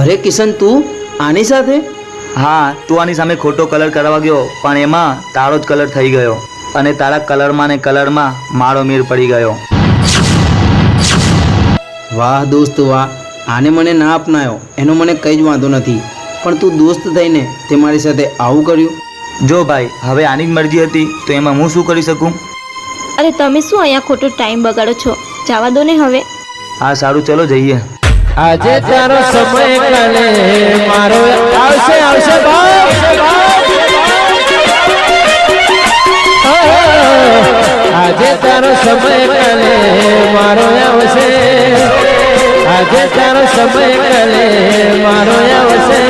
અરે કિશન, તું આની સાથે? હા, તું આની સામે ખોટો કલર કરાવવા ગયો, પણ એમાં તારો જ કલર થઈ ગયો અને તારા કલરમાં ને કલરમાં મારો મેળ પડી ગયો. વાહ દોસ્ત વાહ, આને મને ના અપનાયો એનો મને કંઈ જ વાંધો નથી, પણ તું દોસ્ત થઈને તે મારી સાથે આવું કર્યું. જો ભાઈ, હવે આની જ મરજી હતી તો એમાં હું શું કરી શકું? અરે તમે શું અહીંયા ખોટો ટાઈમ બગાડો છો? જવા દો ને હવે. હા સારું, ચલો જઈએ. આજે તારો સમય કાલે મારો આવશે આવશે આજે તારો સમય કાલે મારો આવશે આજે તારો સમય કાલે મારો આવશે.